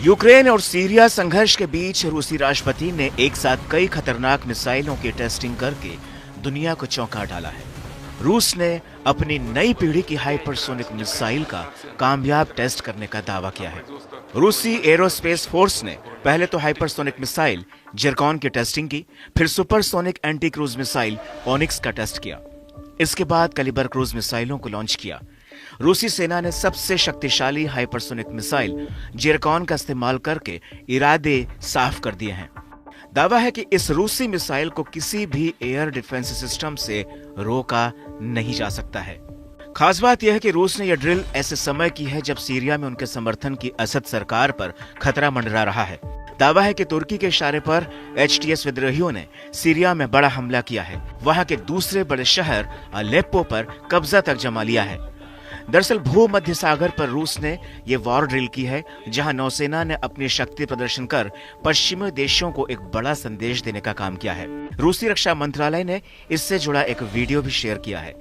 Ukraine और Syria संघर्ष के बीच रूसी राष्ट्रपति ने एक साथ कई खतरनाक मिसाइलों की टेस्टिंग करके दुनिया को चौंका डाला है। रूस ने अपनी नई पीढ़ी की हाइपरसोनिक मिसाइल का कामयाब टेस्ट करने का दावा किया है। रूसी एरोस्पेस फोर्स ने पहले तो हाइपरसोनिक मिसाइल जिरकॉन की टेस्टिंग की, फिर supersonic anti cruise missile onyx का टेस्ट किया। इसके बाद कैलिबर क्रूज मिसाइलों को लॉन्च किया। रूसी सेना ने सबसे शक्तिशाली हाइपरसोनिक मिसाइल जिरकॉन का इस्तेमाल करके इरादे साफ कर दिए हैं। दावा है कि इस रूसी मिसाइल को किसी भी एयर डिफेंस सिस्टम से रोका नहीं जा सकता है। खास बात यह है कि रूस ने यह ड्रिल ऐसे समय की है जब सीरिया में उनके समर्थन की असद सरकार पर खतरा मंडरा रहा है। दावा है कि तुर्की के इशारे पर HTS विद्रोहियों ने सीरिया में बड़ा हमला किया है। वहां के दूसरे बड़े शहर अलेप्पो पर कब्जा तक जमा लिया है। दरअसल भूमध्य सागर पर रूस ने यह वॉर ड्रिल की है, जहां नौसेना ने अपनी शक्ति प्रदर्शन कर पश्चिमी देशों को एक बड़ा संदेश देने का काम किया है। रूसी रक्षा मंत्रालय ने इससे जुड़ा एक वीडियो भी शेयर किया है।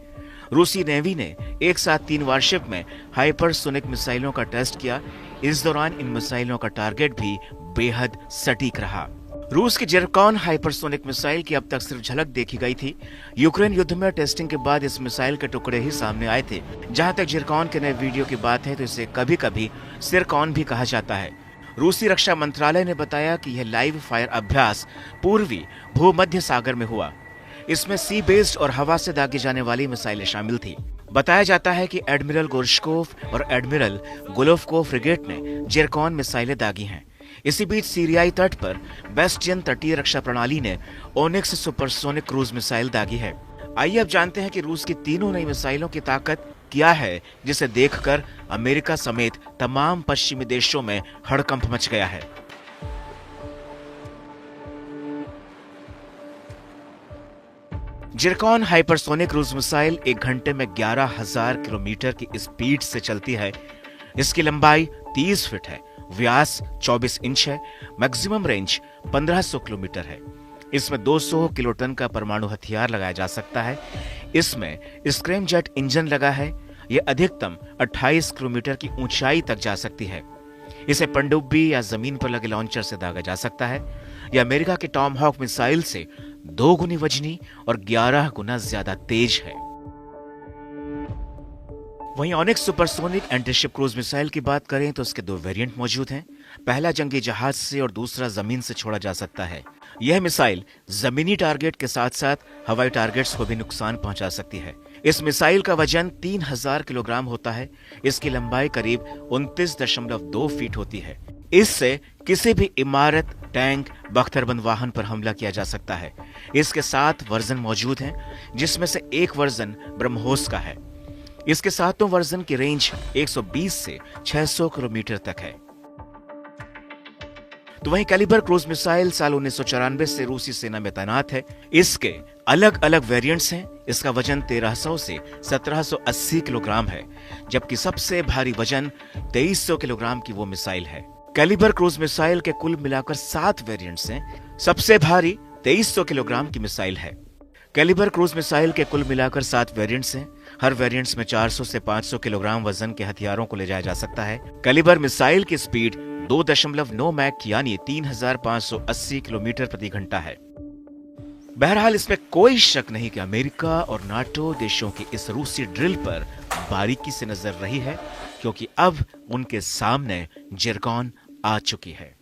रूसी नेवी ने एक साथ 3 वारशिप में हाइपरसोनिक मिसाइलों का टेस्ट किया। इस दौरान इन मिसाइलों का टारगेट भी बेहद सटीक रहा। रूस की जिरकॉन हाइपरसोनिक मिसाइल की अब तक सिर्फ झलक देखी गई थी। यूक्रेन युद्ध में टेस्टिंग के बाद इस मिसाइल के टुकड़े ही सामने आए थे। जहां तक जिरकॉन के नए वीडियो की बात है तो इसे कभी कभी सिरकॉन भी कहा जाता है। रूसी रक्षा मंत्रालय ने बताया कि यह लाइव फायर अभ्यास पूर्वी भूमध्य सागर में हुआ। इसमें सी बेस्ड और हवा से दागी जाने वाली मिसाइलें शामिल थी। बताया जाता है कि एडमिरल गोर्शकोव और एडमिरल गुलोवकोव फ्रिगेट ने जिरकॉन मिसाइलें दागी हैं। इसी बीच सीरियाई तट पर बेस्टियन तटीय रक्षा प्रणाली ने ओनिक्स सुपरसोनिक क्रूज मिसाइल दागी है। आइए अब जानते हैं कि रूस की तीनों नई मिसाइलों की ताकत क्या है, जिसे देखकर अमेरिका समेत तमाम पश्चिमी देशों में हड़कंप मच गया है। जिरकॉन हाइपरसोनिक क्रूज मिसाइल 1 घंटे में 11,000 किलोमीटर की स्पीड से चलती है। इसकी लंबाई 30 फीट है, व्यास 24 इंच है, मैक्सिमम रेंज 1500 किलोमीटर है। इसमें 200 किलोटन का परमाणु हथियार लगाया जा सकता है। इसमें स्क्रैमजेट इंजन लगा है। यह अधिकतम 28 किलोमीटर की ऊंचाई तक जा सकती है। इसे पनडुब्बी या जमीन पर लगे लॉन्चर से दागा जा सकता है। यह अमेरिका के टॉमहॉक मिसाइल से 2 गुनी वजनी और 11 गुना ज्यादा तेज है। वहीं onyx supersonic antiship cruise missile की बात करें तो इसके 2 वेरिएंट मौजूद हैं। पहला जंगी जहाज से और दूसरा जमीन से छोड़ा जा सकता है। यह मिसाइल जमीनी टारगेट के साथ साथ हवाई टारगेट्स को भी नुकसान पहुंचा सकती है। इस मिसाइल का वजन 3000 किलोग्राम होता है। इसकी लंबाई करीब 29.2 फीट होती है। इससे किसी भी इमारत, टैंक, बख्तरबंद वाहन पर हमला किया जा सकता है। इसके 7 वर्जन मौजूद हैं, जिसमें से एक वर्जन ब्रह्मोस का है। इसके 7 वर्जन की रेंज 120 से 600 किलोमीटर तक है। तो वहीं कैलिबर क्रूज मिसाइल साल 1994 से रूसी सेना में तैनात है। इसके अलग अलग वेरिएंट्स हैं। इसका वजन 1300 से 1780 किलोग्राम है, जबकि सबसे भारी वजन 2300 किलोग्राम की वो मिसाइल है। कैलिबर क्रूज मिसाइल के कुल मिलाकर 7 वेरिएंट्स हैं। सबसे भारी 2300 किलोग्राम की मिसाइल है। कैलिबर क्रूज मिसाइल के कुल मिलाकर 7 वेरिएंट्स हैं। हर वेरिएंट्स में 400 से 500 किलोग्राम वजन के हथियारों को ले जाया जा सकता है। कैलिबर मिसाइल की स्पीड 2.9 मैक यानी 3580 किलोमीटर प्रति घंटा है। बहरहाल इसमें कोई शक नहीं कि अमेरिका और नाटो देशों की इस रूसी ड्रिल पर बारीकी से नजर रही है, क्योंकि अब उनके सामने जिरकॉन आ चुकी है।